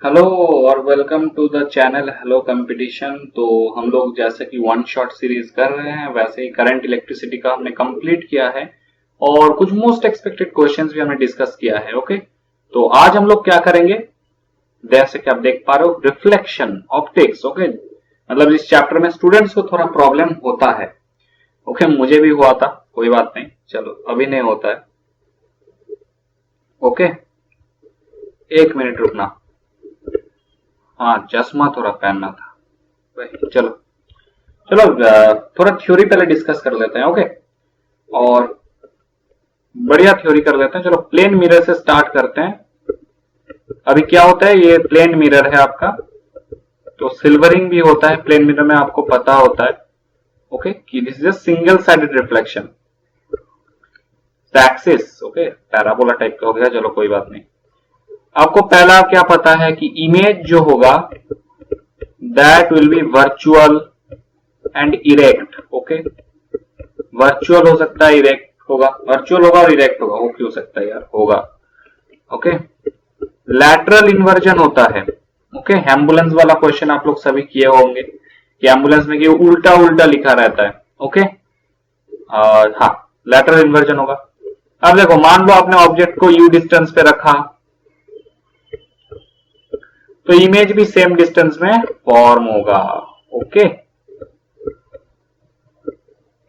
Hello और welcome to the channel hello competition. तो हम लोग जैसे कि वन शॉट सीरीज कर रहे हैं वैसे ही करंट इलेक्ट्रिसिटी का हमने कंप्लीट किया है और कुछ मोस्ट एक्सपेक्टेड क्वेश्चंस भी हमने डिस्कस किया है। ओके, तो आज हम लोग क्या करेंगे, जैसे कि आप देख पा रहे हो, रिफ्लेक्शन ऑप्टिक्स। ओके, मतलब इस चैप्टर में स्टूडेंट्स को थोड़ा प्रॉब्लम होता है। ओके, मुझे भी हुआ था, कोई बात नहीं, चलो अभी नहीं होता है। ओके, एक मिनट रुकना, हाँ चश्मा थोड़ा पहनना था वही। चलो चलो थोड़ा थ्योरी पहले डिस्कस कर लेते हैं। ओके, और बढ़िया थ्योरी कर लेते हैं। चलो प्लेन मिरर से स्टार्ट करते हैं। अभी क्या होता है, ये प्लेन मिरर है आपका, तो सिल्वरिंग भी होता है प्लेन मिरर में, आपको पता होता है। ओके, कि this is a single sided reflection axis. Okay, parabola type का हो गया, चलो कोई बात नहीं। आपको पहला क्या पता है कि इमेज जो होगा that will B virtual and erect. Okay, virtual हो सकता है, इरेक्ट होगा, वर्चुअल होगा और इरेक्ट होगा, वो क्यों सकता है यार, होगा। ओके, लैटरल इन्वर्जन होता है। ओके, एम्बुलेंस वाला क्वेश्चन आप लोग सभी किए होंगे कि एम्बुलेंस में कि उल्टा उल्टा लिखा रहता है। ओके, हाँ, लैटरल इन्वर्जन होगा। अब देखो, मान लो आपने ऑब्जेक्ट को यू डिस्टेंस पे रखा, तो इमेज भी सेम डिस्टेंस में फॉर्म होगा। Okay,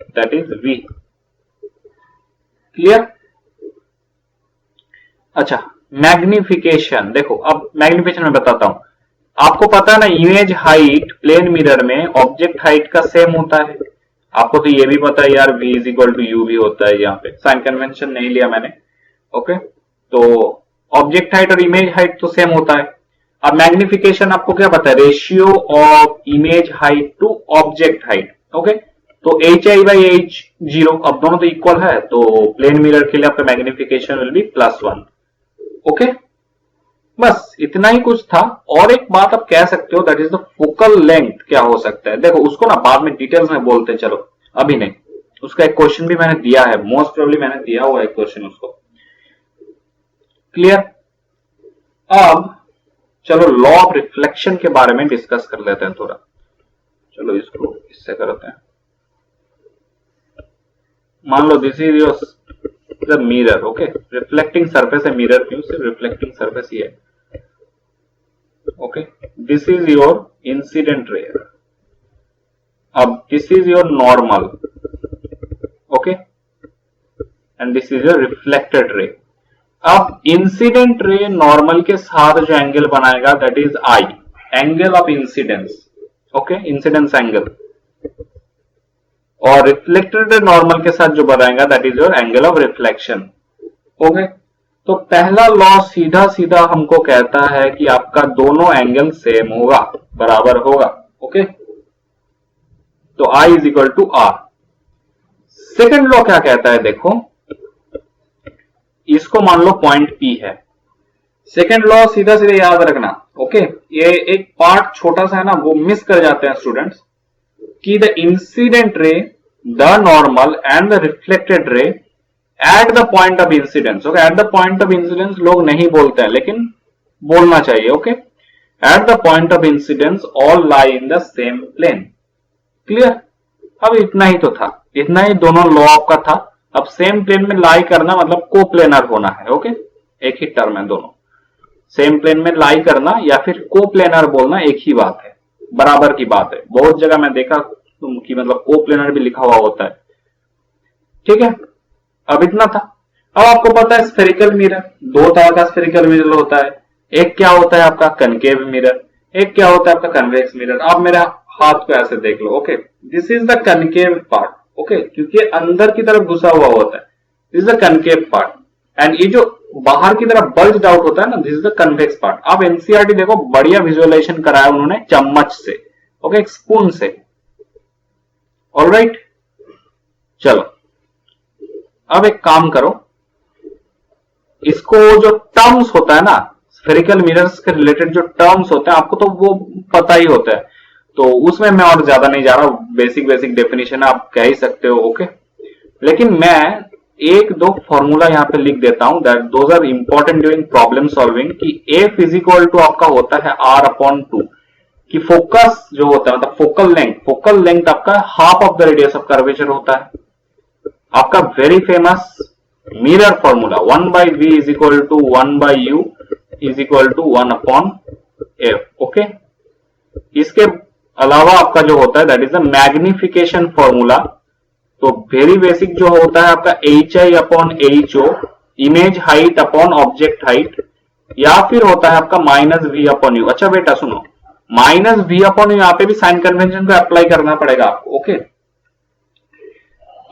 that is v. Clear? अच्छा, मैग्निफिकेशन देखो, अब मैग्निफिकेशन में बताता हूं। आपको पता है ना, इमेज हाइट प्लेन मिरर में ऑब्जेक्ट हाइट का सेम होता है। आपको तो ये भी पता है यार, v is equal to u भी होता है, यहाँ पे साइन कन्वेंशन नहीं लिया मैंने। ओके, तो ऑब्जेक्ट हाइट और इमेज हाइट तो सेम होता है। अब मैग्निफिकेशन आपको क्या पता है, ratio of image height to object height. Okay, तो HI/H0, अब दोनों तो इक्वल है, तो प्लेन मिरर के लिए आपका मैग्निफिकेशन विल बी +1। ओके, बस इतना ही कुछ था। और एक बात आप कह सकते हो, that is the focal length क्या हो सकता है। देखो उसको ना बाद में डिटेल्स में बोलते हैं, चलो अभी नहीं। उसका एक क्वेश्चन भी मैंने दिया है, मोस्ट प्रोबेबली मैंने दिया हुआ है क्वेश्चन उसको। क्लियर? अब चलो लॉ ऑफ रिफ्लेक्शन के बारे में डिस्कस कर लेते हैं थोड़ा। चलो इसको इससे करते हैं। मान लो this is your the mirror. Okay, reflecting surface है, मिरर क्यों, सिर्फ रिफ्लेक्टिंग सरफेस ही है। Okay, this is your incident ray, अब this is your normal. Okay, and this is your reflected ray. अब इंसिडेंट रे नॉर्मल के साथ जो एंगल बनाएगा that is I, angle of incidence. Okay, incidence angle. और reflected ray normal के साथ जो बनाएगा that is your angle of reflection. Okay, तो पहला लॉ सीधा सीधा हमको कहता है कि आपका दोनों एंगल सेम होगा, बराबर होगा। ओके, तो I is equal to R। Second law क्या कहता है, देखो इसको मान लो पॉइंट P है। सेकेंड लॉ सीधा सीधा याद रखना। ओके, ये एक पार्ट छोटा सा है ना, वो मिस कर जाते हैं स्टूडेंट्स, कि the incident ray, the normal and the reflected ray at the point of incidence. Okay, at the point of incidence लोग नहीं बोलते हैं, लेकिन बोलना चाहिए। Okay, at the point of incidence all lie in the same plane. Clear? अब इतना ही तो था, इतना ही दोनों लॉ आपका था। अब सेम प्लेन में लाई करना मतलब को प्लेनर होना है। ओके, एक ही टर्म है दोनों, सेम प्लेन में लाई करना या फिर को प्लेनर बोलना एक ही बात है, बराबर की बात है। बहुत जगह मैं देखा कि मतलब को प्लेनर भी लिखा हुआ होता है। ठीक है, अब इतना था। अब आपको पता है स्फेरिकल मिरर, दो तरह का स्फेरिकल मिरर होता है। एक क्या होता है आपका कनकेव मिरर, एक क्या होता है आपका कन्वेक्स मिरर। आप मेरा हाथ को ऐसे देख लो। Okay, this is the concave part. Okay, क्योंकि अंदर की तरफ घुसा हुआ होता है, this is the concave part. And ये जो बाहर की तरफ बल्ज्ड आउट होता है ना, this is the convex part. आप एनसीईआरटी देखो, बढ़िया विजुअलाइजेशन कराया उन्होंने चम्मच से। ओके, एक स्पून से। ऑलराइट, चलो अब एक काम करो, इसको जो टर्म्स होता है ना, स्फेरिकल मिरर्स के रिलेटेड जो टर्म्स होते हैं आपको तो वो पता ही होता है, तो उसमें मैं और ज्यादा नहीं जा रहा हूं। बेसिक बेसिक डेफिनेशन आप कह ही सकते हो। ओके, लेकिन मैं एक दो फॉर्मूला यहाँ पे लिख देता हूं, that those are important during problem solving, कि एफ इज इक्वल टू आपका होता है आर अपॉन 2, कि फोकस जो होता है मतलब फोकल लेंथ आपका half of the radius of curvature होता है। आपका very famous mirror formula 1/v is equal to 1/u is equal to 1 upon f. Okay, इसके अलावा आपका जो होता है that is the magnification formula. तो वेरी बेसिक जो होता है आपका hi upon ho, image height upon object height, या फिर होता है आपका -v अपॉन u। अच्छा बेटा सुनो, -v अपॉन u यहाँ पे भी साइन कन्वेंशन को अप्लाई करना पड़ेगा आपको। ओके,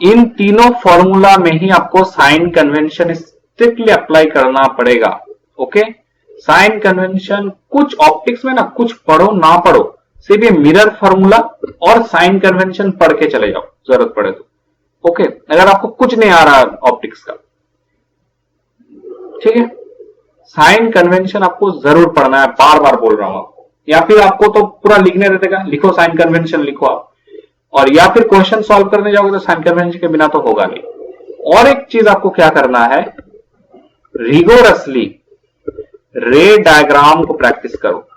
इन तीनों फॉर्मूला में ही आपको साइन कन्वेंशन स्ट्रिक्टली अप्लाई करना पड़ेगा। ओके, साइन कन्वेंशन कुछ ऑप्टिक्स में ना, कुछ पढ़ो ना पढ़ो, सिर्फ ये मिरर फॉर्मूला और साइन कन्वेंशन पढ़ के चले जाओ जरूरत पड़े तो। ओके, अगर आपको कुछ नहीं आ रहा ऑप्टिक्स का, ठीक है, साइन कन्वेंशन आपको जरूर पढ़ना है, बार बार बोल रहा हूं आपको। या फिर आपको तो पूरा लिखने देगा, लिखो साइन कन्वेंशन लिखो आप, और या फिर क्वेश्चन सॉल्व करने जाओगे तो साइन कन्वेंशन के बिना तो होगा नहीं। और एक चीज आपको क्या करना है, रिगोरसली रे डायग्राम को प्रैक्टिस करो।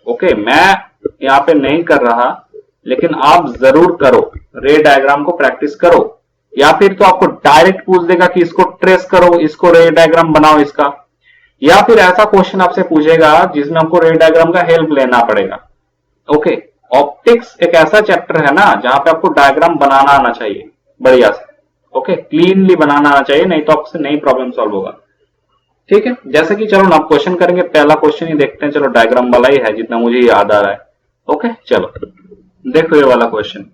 ओके, मैं यहां पे नहीं कर रहा, लेकिन आप जरूर करो, रे डायग्राम को प्रैक्टिस करो। या फिर तो आपको डायरेक्ट पूछ देगा कि इसको ट्रेस करो, इसको रे डायग्राम बनाओ इसका, या फिर ऐसा क्वेश्चन आपसे पूछेगा जिसमें आपको रे डायग्राम का हेल्प लेना पड़ेगा। ओके, ऑप्टिक्स एक ऐसा चैप्टर है ना जहां पे आपको डायग्राम बनाना आना चाहिए बढ़िया से। ओके, क्लीनली बनाना आना चाहिए, नहीं तो आपसे नई प्रॉब्लम सॉल्व होगा। ठीक है, जैसे कि चलो ना आप क्वेश्चन करेंगे, पहला क्वेश्चन ही देखते हैं। चलो डायग्राम वाला ही है जितना मुझे याद आ रहा है। ओके, चलो देखो ये वाला question.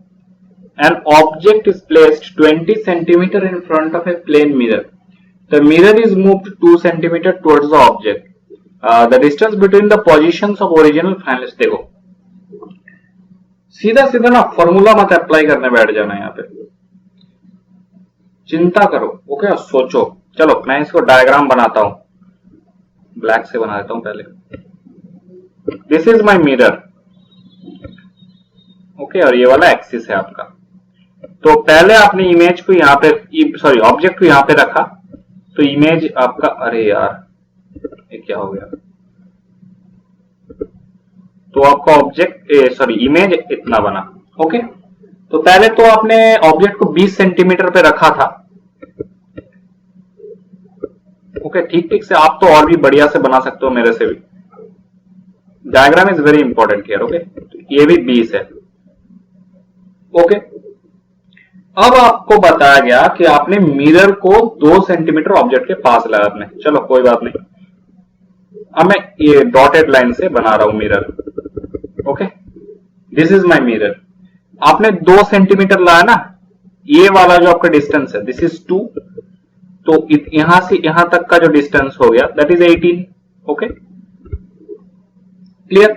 An object is placed 20 centimetre in front of a plane mirror. The mirror is moved 2 centimetre towards the object. The distance between the positions of original finalist. देखो सीधा सीधा ना फॉर्मूला मत अप्लाई करने बैठ जाना, यहाँ पे चिंता करो। ओके, सोचो। चलो मैं इसको डायग्राम बनाता हूं, ब्लैक से बना देता हूं पहले। This is my mirror. Okay, और ये वाला एक्सिस है आपका। तो पहले आपने इमेज को यहाँ पे, सॉरी ऑब्जेक्ट को यहाँ पे रखा, तो इमेज आपका, अरे यार ये क्या हो गया, तो आपका ऑब्जेक्ट सॉरी इमेज इतना बना। ओके, तो पहले तो आपने ऑब्जेक्ट को 20 सेंटीमीटर पे रखा था। ओके, ठीक ठीक से आप तो और भी बढ़िया से बना सकते हो मेरे से भी। Diagram is very important here. Okay, ये भी 20 है। ओके, अब आपको बताया गया कि आपने मिरर को 2 सेंटीमीटर ऑब्जेक्ट के पास लाया आपने। चलो कोई बात नहीं, अब मैं ये डॉटेड लाइन से बना रहा हूं mirror. Okay, this is my mirror. आपने 2 सेंटीमीटर लाया ना, ये वाला जो आपका डिस्टेंस है दिस इज 2, तो यहां से यहां तक का जो डिस्टेंस हो गया दैट इज 18। Okay, clear.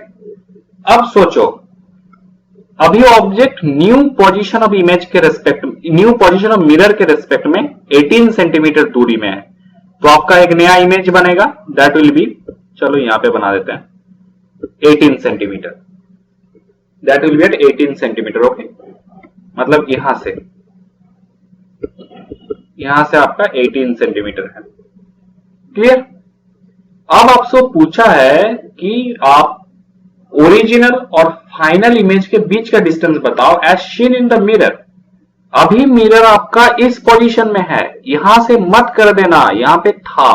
अब सोचो, अभी object new position of image के respect, new position of mirror के रेस्पेक्ट में 18 सेंटीमीटर दूरी में है, तो आपका एक नया इमेज बनेगा दैट विल बी, चलो यहां पे बना देते हैं 18 centimetre, that will be at 18 centimetre. Okay, मतलब यहां से आपका 18 सेंटीमीटर है। क्लियर। अब आपसे पूछा है कि आप ओरिजिनल और फाइनल इमेज के बीच का डिस्टेंस बताओ as seen in the mirror. अभी मिरर आपका इस पोजीशन में है, यहां से मत कर देना, यहां पे था,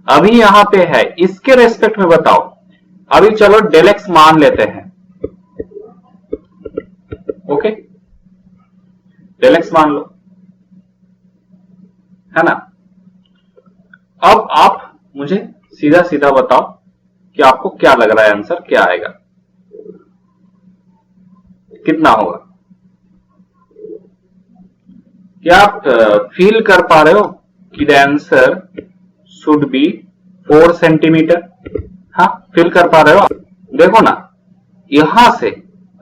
अभी यहां पे है, इसके रेस्पेक्ट में बताओ। अभी चलो डेल एक्स मान लेते हैं। ओके, डेल एक्स मान लो, है ना। अब आप मुझे सीधा सीधा बताओ कि आपको क्या लग रहा है, आंसर क्या आएगा, कितना होगा। क्या आप फील कर पा रहे हो कि the answer should be 4 centimetre. हाँ, फील कर पा रहे हो। देखो ना, यहां से,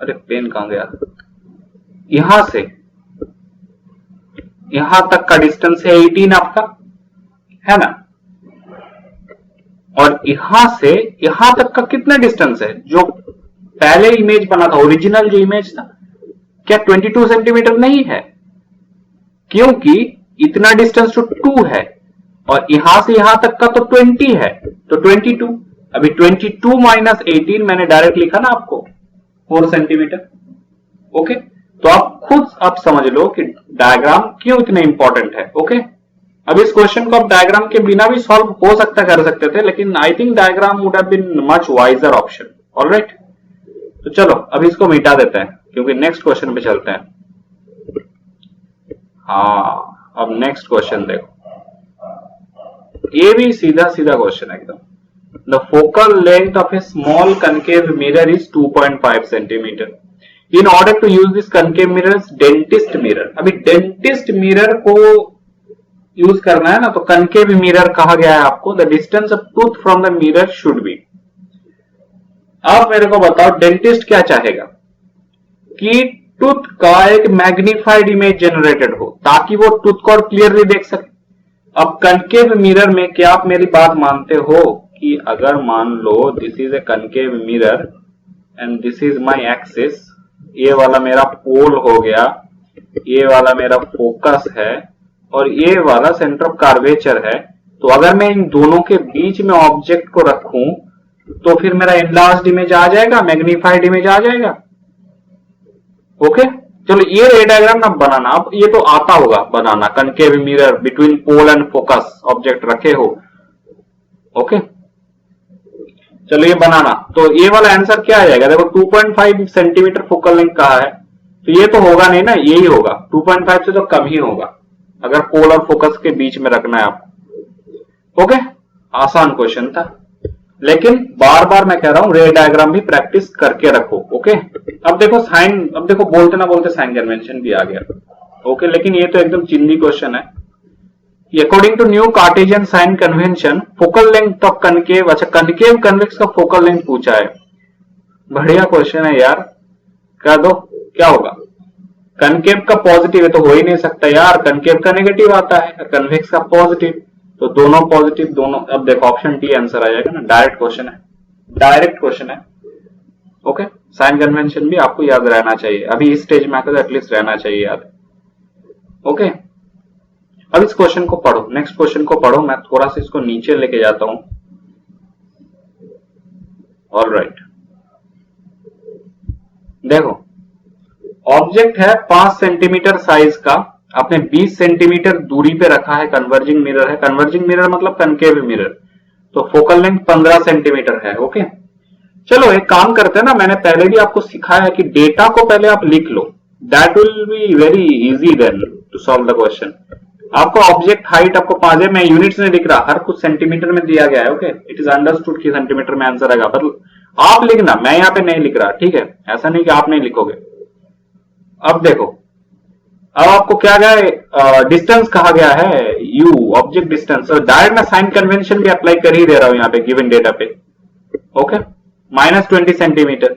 अरे पेन कहां गया, यहां से यहां तक का डिस्टेंस है 18 आपका, है ना। और यहां से यहां तक का कितना डिस्टेंस है, जो पहले इमेज बना था, ओरिजिनल जो इमेज था, क्या 22 सेंटीमीटर नहीं है? क्योंकि इतना डिस्टेंस तो 2 है और यहां से यहां तक का तो 20 है, तो 22। अभी 22 माइनस 18 मैंने डायरेक्ट लिखा ना आपको 4 सेंटीमीटर। ओके, तो आप खुद आप समझ लो कि डायग्राम क्यों इतने इंपॉर्टेंट है। ओके, अब इस क्वेश्चन को आप डायग्राम के बिना भी सॉल्व हो सकता कर सकते थे, लेकिन I think diagram would have been much wiser option. Alright, तो चलो अब इसको मिटा देते हैं क्योंकि नेक्स्ट क्वेश्चन पे चलते हैं। हाँ, अब नेक्स्ट क्वेश्चन देखो, ये भी सीधा सीधा क्वेश्चन है एकदम। The focal length of a small concave mirror is 2.5 centimetre. In order to use this concave mirror dentist mirror. अभी डेंटिस्ट मिरर को यूज करना है ना, तो कनकेव मिरर कहा गया है आपको। The distance of tooth from the mirror should be. अब मेरे को बताओ डेंटिस्ट क्या चाहेगा कि टूथ का एक मैग्निफाइड इमेज जनरेटेड हो ताकि वो टूथ को और क्लियरली देख सके। अब कनकेव मिरर में क्या आप मेरी बात मानते हो कि अगर मान लो this is a concave mirror and this is my axis, ये वाला मेरा पोल हो गया, ये वाला मेरा फोकस है और ये वाला सेंटर ऑफ कर्वेचर है, तो अगर मैं इन दोनों के बीच में ऑब्जेक्ट को रखूं तो फिर मेरा एनलार्ज्ड इमेज आ जाएगा, मैग्निफाइड इमेज आ जाएगा। ओके, चलो ये रे डायग्राम ना बनाना, अब ये तो आता होगा बनाना, concave mirror between pole and focus object रखे हो। ओके, चलो ये बनाना, तो ये वाला आंसर क्या आ जाएगा? देखो 2.5 सेंटीमीटर फोकल लेंथ कहा है, तो ये तो होगा नहीं ना, यही होगा, 2.5 से तो कम ही होगा अगर पोल और फोकस के बीच में रखना है आपको। ओके, आसान क्वेश्चन था, लेकिन बार बार मैं कह रहा हूं रे डायग्राम भी प्रैक्टिस करके रखो। ओके, अब देखो साइन, अब देखो बोलते ना बोलते साइन कन्वेंशन भी आ गया। ओके, लेकिन ये तो एकदम चिल्ली क्वेश्चन है। According to new Cartesian sign convention focal length of concave, अच्छा कनकेव कन्वेक्स का फोकल लेंथ पूछा है, बढ़िया क्वेश्चन है यार, कह दो क्या होगा? कनकेव का पॉजिटिव है तो हो ही नहीं सकता यार, कनकेव का नेगेटिव आता है, कन्वेक्स का पॉजिटिव, तो दोनों पॉजिटिव दोनों। अब देखो ऑप्शन टी आंसर आ जाएगा ना, डायरेक्ट क्वेश्चन है, डायरेक्ट क्वेश्चन है। ओके, साइन कन्वेंशन भी आपको याद रहना चाहिए, अभी इस स्टेज में आकर तो एटलीस्ट रहना चाहिए याद। ओके, अब इस क्वेश्चन को पढ़ो, नेक्स्ट क्वेश्चन को पढ़ो, मैं थोड़ा सा इसको नीचे लेके जाता हूं। ऑलराइट, देखो ऑब्जेक्ट है 5 सेंटीमीटर साइज का, आपने 20 सेंटीमीटर दूरी पे रखा है, कन्वर्जिंग मिरर है, कन्वर्जिंग मिरर मतलब कनकेव मिरर, तो फोकल लेंथ 15 सेंटीमीटर है। ओके, चलो एक काम करते हैं ना, मैंने पहले भी आपको सिखाया है कि डेटा को पहले आप लिख लो, that will be very easy then to solve the question. आपको ऑब्जेक्ट हाइट आपको 5 है, मैं यूनिट्स नहीं लिख रहा, हर कुछ सेंटीमीटर में दिया गया है। ओके, इट इज अंडरस्टूड कि सेंटीमीटर में आंसर आएगा, मतलब आप लिखना, मैं यहाँ पे नहीं लिख रहा, ठीक है, ऐसा नहीं कि आप नहीं लिखोगे। अब देखो, अब आपको क्या गया, डिस्टेंस कहा गया है, यू ऑब्जेक्ट डिस्टेंस, डायरेक्ट मैं साइन कन्वेंशन भी अप्लाई कर ही दे रहा हूं यहाँ पे गिवन डेटा पे। Okay, -20 centimetre.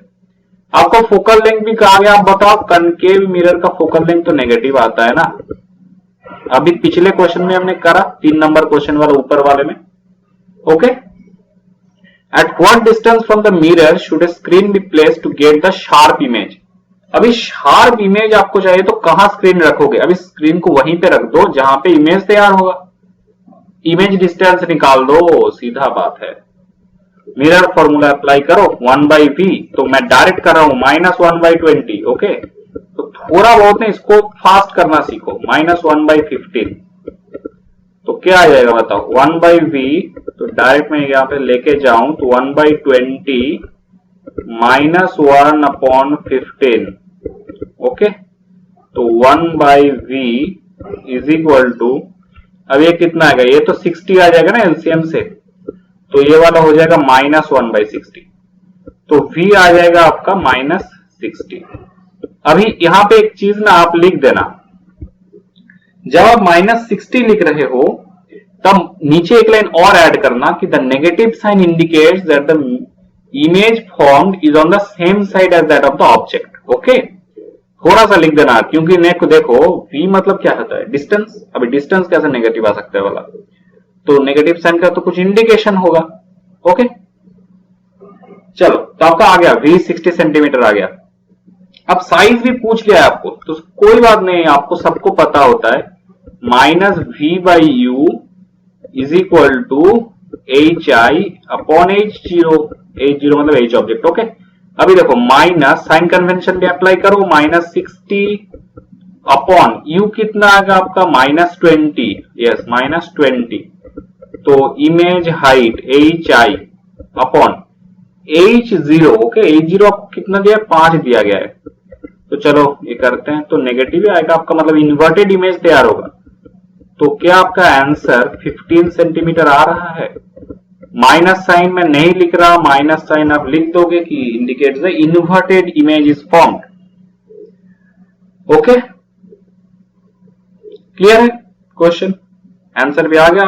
आपको फोकल लेंथ भी कहा गया, आप बताओ कनकेव मिरर का फोकल लेंथ तो नेगेटिव आता है ना, अभी पिछले क्वेश्चन में हमने करा 3 नंबर क्वेश्चन वाला ऊपर वाले में। Okay, at what distance from the mirror should a screen be placed to get the sharp image. अभी शार्प इमेज आपको चाहिए तो कहां स्क्रीन रखोगे? अभी स्क्रीन को वहीं पे रख दो जहां पे इमेज तैयार होगा, इमेज डिस्टेंस निकाल दो, सीधा बात है। मिरर फॉर्मूला अप्लाई करो 1/v, तो मैं डायरेक्ट कर रहा हूं -1/20। ओके, तो थोड़ा बहुत नहीं, इसको फास्ट करना सीखो, -1/15, तो क्या आ जाएगा बताओ? 1/v, तो डायरेक्ट मैं यहां पे लेके जाऊं तो 1/20 -1/15। ओके, तो 1/v इज इक्वल टू, अब ये कितना आएगा? ये तो 60 आ जाएगा ना एलसीएम से, तो ये वाला हो जाएगा -1/60, तो v आ जाएगा आपका -60। अभी यहां पे एक चीज ना आप लिख देना, जब आप -60 लिख रहे हो तब नीचे एक लाइन और ऐड करना कि the negative sign indicates that the image formed is on the same side as that of the object. Okay, थोड़ा सा लिख देना, क्योंकि देखो v मतलब क्या होता है? डिस्टेंस। अभी डिस्टेंस कैसे नेगेटिव आ सकता है वाला, तो नेगेटिव साइन का तो कुछ इंडिकेशन होगा। ओके, चलो, तो आपका आ गया v 60 सेंटीमीटर आ गया। अब साइज भी पूछ लिया है आपको, तो कोई बात नहीं, आपको सबको पता होता है minus v by u is equal to h i upon H0, H0 मतलब H ऑब्जेक्ट। ओके, अभी देखो माइनस साइन कन्वेंशन भी अप्लाई करो, माइनस 60 अपॉन यू कितना आएगा आपका -20, यस -20, तो image height h i upon H0। Okay, H0 आपको कितना दिया है, 5 दिया गया है। तो चलो ये करते हैं, तो नेगेटिव ही आएगा आपका, मतलब इन्वर्टेड इमेज तैयार होगा। तो क्या आपका आंसर 15 सेंटीमीटर आ रहा है? माइनस साइन में नहीं लिख रहा, माइनस साइन आप लिख दोगे कि indicates the inverted image is formed. Okay, clear है क्वेश्चन? आंसर भी आ गया।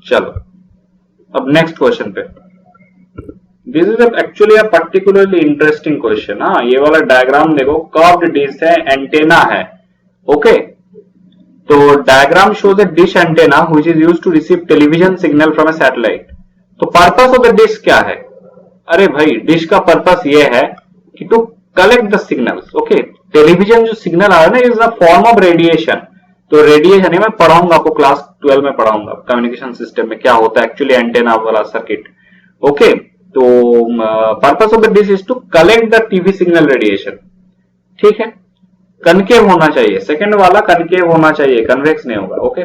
चलो अब नेक्स्ट क्वेश्चन पे। This is actually a particularly interesting question. हाँ, ये वाला डायग्राम देखो, कर्व्ड डिश है, एंटेना है। ओके, तो diagram shows a dish antenna which is used to receive television signal from a satellite. तो पर्पस ऑफ द डिश क्या है? अरे भाई, डिश का पर्पस ये है कि to collect the signals. Okay, television जो सिग्नल आ रहा है ना, is a form of radiation. तो रेडिएशन मैं पढ़ाऊंगा आपको, क्लास 12 में पढ़ाऊंगा कम्युनिकेशन सिस्टम में क्या होता है एक्चुअली एंटेना वाला सर्किट। ओके, तो purpose of the dish is to collect the TV signal radiation. ठीक है, कनकेव होना चाहिए, सेकंड वाला कनकेव होना चाहिए, कन्वेक्स नहीं होगा। Okay,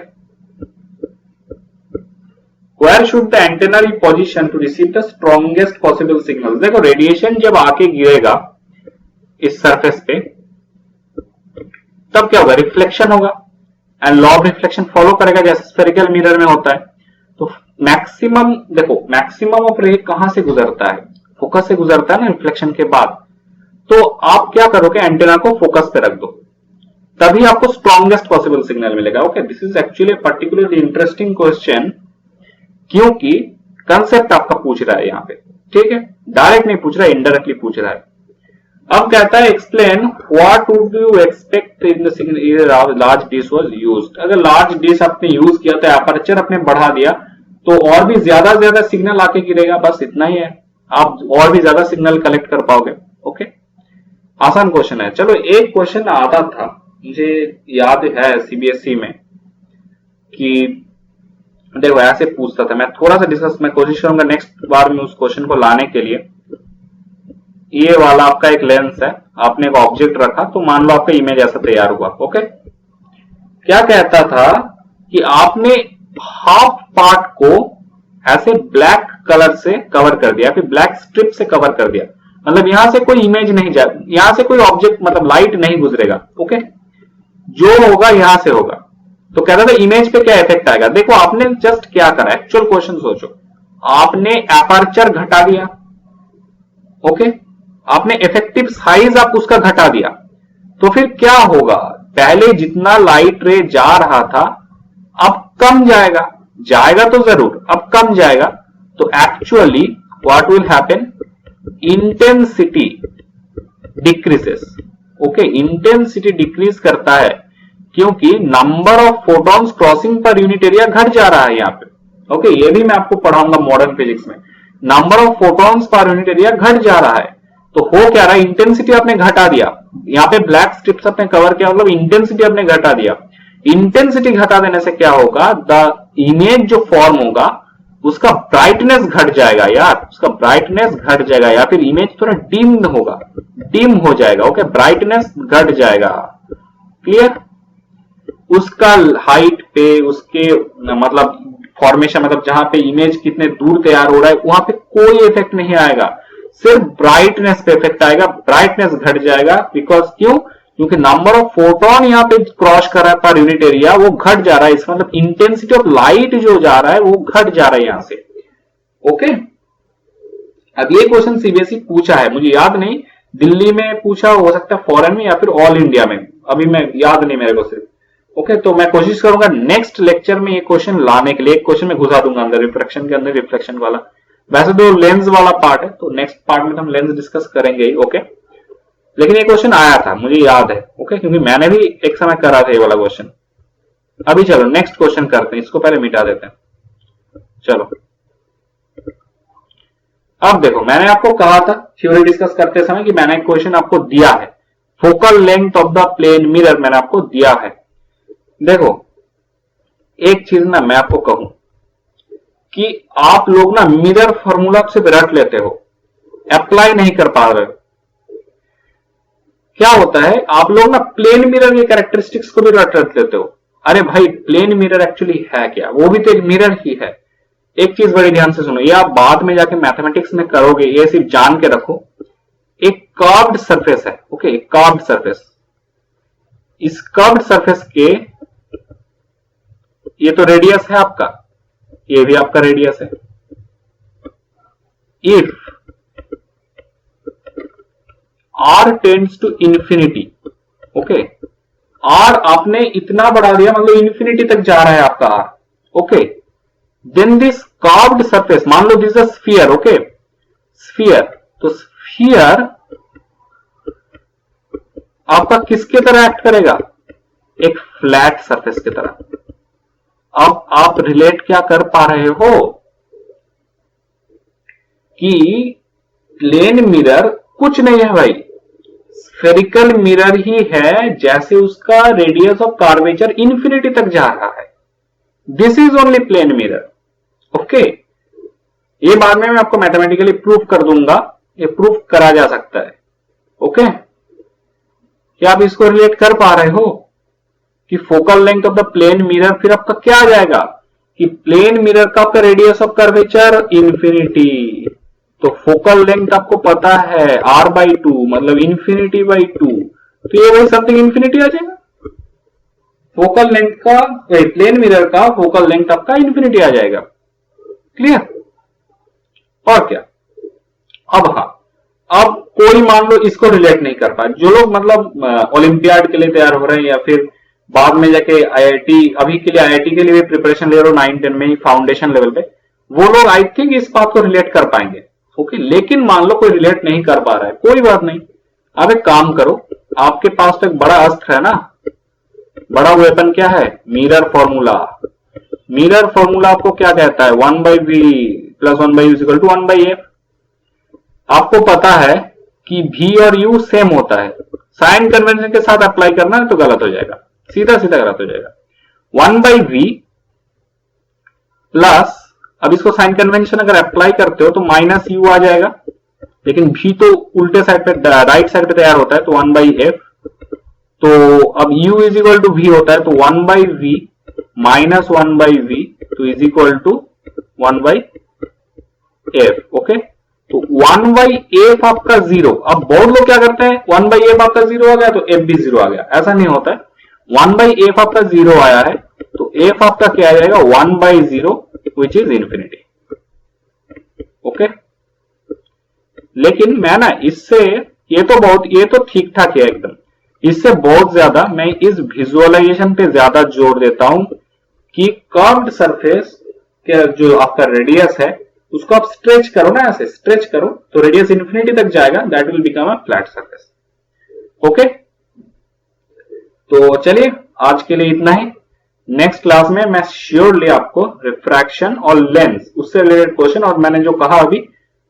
where should the antenna be position to receive the strongest possible signal. देखो, रेडिएशन जब आके गिरेगा इस सरफेस पे, तब क्या होगा, रिफ्लेक्शन होगा, and law of reflection follow करेगा जैसे स्फेरिकल मिरर में होता है। तो मैक्सिमम, देखो मैक्सिमम ऑफ रे कहां से गुजरता है, फोकस से गुजरता है ना रिफ्लेक्शन के बाद। तो आप क्या करोगे, एंटेना को फोकस पे रख दो, तभी आपको स्ट्रॉन्गेस्ट पॉसिबल सिग्नल मिलेगा। Okay, this is actually particularly interesting question, क्योंकि कंसेप्ट आपका पूछ रहा है यहाँ पे। ठीक है, डायरेक्ट नहीं पूछ रहा है, इनडायरेक्टली पूछ रहा है। अब कहता है explain what would you expect in the signal large dish was used. अगर लार्ज डिश आपने यूज किया तो एपर्चर आपने बढ़ा दिया, तो और भी ज्यादा सिग्नल आके गिरेगा, बस इतना ही है, आप और भी ज्यादा सिग्नल कलेक्ट कर पाओगे। ओके, आसान क्वेश्चन है। चलो, एक क्वेश्चन आता था, मुझे याद है सीबीएसई में, कि देखो ऐसे पूछता था, मैं थोड़ा सा डिस्कस मैं कोशिश करूंगा नेक्स्ट बार में उस क्वेश्चन को लाने के लिए। ये वाला आपका एक लेंस है, आपने एक ऑब्जेक्ट रखा, तो मान लो आपका इमेज ऐसा तैयार हुआ। ओके, क्या कहता था कि आपने हाफ पार्ट को ऐसे ब्लैक कलर से कवर कर दिया, फिर ब्लैक स्ट्रिप से कवर कर दिया, मतलब यहां से कोई इमेज नहीं जा, यहां से कोई ऑब्जेक्ट मतलब लाइट नहीं गुजरेगा। ओके, जो होगा यहां से होगा। तो कहता था इमेज पे क्या इफेक्ट आएगा। देखो, आपने जस्ट क्या करा, एक्चुअल क्वेश्चन सोचो, आपने एपर्चर घटा दिया। ओके, आपने इफेक्टिव साइज आप उसका घटा दिया, तो फिर क्या होगा, पहले जितना लाइट रे जा रहा था अब कम जाएगा, जाएगा तो जरूर, अब कम जाएगा। तो actually what will happen, intensity decreases. Okay, intensity decrease करता है, क्योंकि number of photons crossing per unit area घट जा रहा है यहाँ पे। ओके, ये भी मैं आपको पढ़ाऊंगा मॉडर्न फिजिक्स में, number of photons per unit area घट जा रहा है। तो हो क्या रहा है, इंटेंसिटी आपने घटा दिया, यहाँ पे ब्लैक स्ट्रिप्स आपने कवर किया, मतलब इंटेंसिटी आपने घटा दिया। इंटेंसिटी घटा देने से क्या होगा, द इमेज जो फॉर्म होगा उसका ब्राइटनेस घट जाएगा यार, उसका ब्राइटनेस घट जाएगा, या फिर इमेज थोड़ा डिम्ड होगा, डिम हो जाएगा। ओके, ब्राइटनेस घट जाएगा। क्लियर, उसका हाइट पे, उसके मतलब फॉर्मेशन, मतलब जहां पे इमेज कितने दूर तैयार हो रहा है वहां पे कोई इफेक्ट नहीं आएगा, सिर्फ ब्राइटनेस पे इफेक्ट आएगा, ब्राइटनेस घट जाएगा। बिकॉज क्यों, क्योंकि नंबर ऑफ फोटोन यहाँ पे क्रॉस कर रहा है पर यूनिट एरिया, वो घट जा रहा है। इसका मतलब इंटेंसिटी ऑफ लाइट जो जा रहा है वो घट जा रहा है यहां से। ओके, अब ये क्वेश्चन सीबीएसई पूछा है, मुझे याद नहीं दिल्ली में पूछा, हो सकता है फॉरेन में या फिर ऑल इंडिया में, अभी मैं याद नहीं मेरे को सिर्फ। ओके, तो मैं कोशिश करूंगा नेक्स्ट लेक्चर में ये क्वेश्चन लाने के लिए, एक क्वेश्चन में घुसा दूंगा अंदर रिफ्रैक्शन के अंदर, रिफ्लेक्शन वाला। वैसे तो लेंस वाला पार्ट है, तो नेक्स्ट पार्ट में हम लेंस डिस्कस करेंगे ही। ओके, लेकिन ये क्वेश्चन आया था, मुझे याद है। ओके, क्योंकि मैंने भी एक समय करा था ये वाला क्वेश्चन। अभी चलो नेक्स्ट क्वेश्चन करते हैं, इसको पहले मिटा देते हैं। चलो, अब देखो, मैंने आपको कहा था थ्योरी डिस्कस करते समय कि मैंने एक क्वेश्चन आपको दिया है, focal length of the plane mirror मैंने आपको दिया है। देखो एक चीज ना मैं आपको कहूं कि आप लोग ना मिरर फॉर्मूला से रट लेते हो, अप्लाई नहीं कर पा रहे हो। क्या होता है, आप लोग ना प्लेन मिरर के कैरेक्टरिस्टिक्स को भी रट लेते हो। अरे भाई प्लेन मिरर एक्चुअली है क्या, वो भी तो एक मिरर ही है। एक चीज बड़ी ध्यान से सुनो, ये आप बाद में जाके मैथमेटिक्स में करोगे, ये सिर्फ जान के रखो। एक कर्व्ड सरफेस है, ओके, कर्व्ड सरफेस। इस कर्व्ड सरफेस के ये तो रेडियस है आपका, ये भी आपका रेडियस है। If r tends to infinity, okay, r आपने इतना बढ़ा दिया, मतलब इंफिनिटी तक जा रहा है आपका r, okay, then this curved surface, मान लो this is sphere, okay, sphere, तो स्फीयर आपका किसके तरह एक्ट करेगा, एक फ्लैट सरफेस की तरह। अब आप रिलेट क्या कर पा रहे हो कि प्लेन मिरर कुछ नहीं है भाई, स्फेरिकल मिरर ही है, जैसे उसका रेडियस ऑफ कर्वेचर इंफिनिटी तक जा रहा है। This is only plane mirror, okay. ये बाद में मैं आपको मैथमेटिकली प्रूफ कर दूंगा, ये प्रूफ करा जा सकता है, ओके। क्या आप इसको रिलेट कर पा रहे हो कि focal length of the plane mirror फिर आपका क्या आ जाएगा कि प्लेन मिरर का आपका रेडियस ऑफ कर्वेचर इंफिनिटी, तो फोकल लेंथ आपको पता है r/2 मतलब इंफिनिटी/2, तो ये वही समथिंग इंफिनिटी आ जाएगा। फोकल लेंथ का, प्लेन मिरर का फोकल लेंथ आपका इंफिनिटी आ जाएगा। क्लियर? और क्या, अब हाँ, अब कोई मान लो इसको रिलेट नहीं कर पाए, जो लोग मतलब ओलंपियाड के लिए तैयार हो रहे हैं या फिर बाद में जाके आईआईटी, अभी के लिए आईआईटी के लिए भी प्रिपरेशन ले रहे हो 9-10 में ही फाउंडेशन लेवल पे, वो लोग आई थिंक इस बात को रिलेट कर पाएंगे, ओके। लेकिन मान लो कोई रिलेट नहीं कर पा रहा है, कोई बात नहीं, आप एक काम करो, आपके पास तो एक बड़ा अस्त्र है ना, बड़ा वेपन क्या है, मिरर फॉर्मूला। मिरर फॉर्मूला आपको क्या कहता है, 1/v + 1/u = 1/f। आपको पता है कि v और u सेम होता है, साइन कन्वेंशन के साथ अप्लाई करना है तो गलत हो जाएगा, सीधा सीधा गलत हो जाएगा। 1/v प्लस, अब इसको साइन कन्वेंशन अगर अप्लाई करते हो तो -u आ जाएगा, लेकिन v तो उल्टे साइड पे, राइट साइड पे तैयार होता है, तो 1/f। तो अब u = v होता है, तो 1/v - 1/v तो = 1/f, ओके। तो 1/f आपका 0। अब बहुत लोग क्या करते हैं, 1/f आपका 0 आ गया तो f भी 0 आ गया, ऐसा नहीं होता है। 1/f आपका 0 आया है तो f आपका क्या आ जाएगा, 1/0 which is infinity, ओके। लेकिन मैं ना इससे, ये तो ठीक ठाक है एकदम, इससे बहुत ज्यादा मैं इस विजुअलाइजेशन पे ज्यादा जोर देता हूं कि कर्व्ड सरफेस के जो आपका रेडियस है उसको आप स्ट्रेच करो ना, ऐसे स्ट्रेच करो तो रेडियस इंफिनिटी तक जाएगा, that will become a flat surface, okay. तो चलिए आज के लिए इतना ही। नेक्स्ट क्लास में मैं श्योरली आपको रिफ्रैक्शन और लेंस उससे रिलेटेड क्वेश्चन, और मैंने जो कहा अभी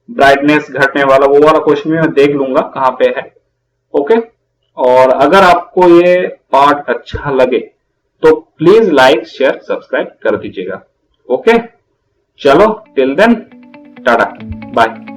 ब्राइटनेस घटने वाला, वो वाला क्वेश्चन भी मैं देख लूंगा कहां पे है, ओके। और अगर आपको ये पार्ट अच्छा लगे तो प्लीज लाइक, शेयर, सब्सक्राइब कर दीजिएगा, ओके। चलो टिल देन, टाटा, बाय।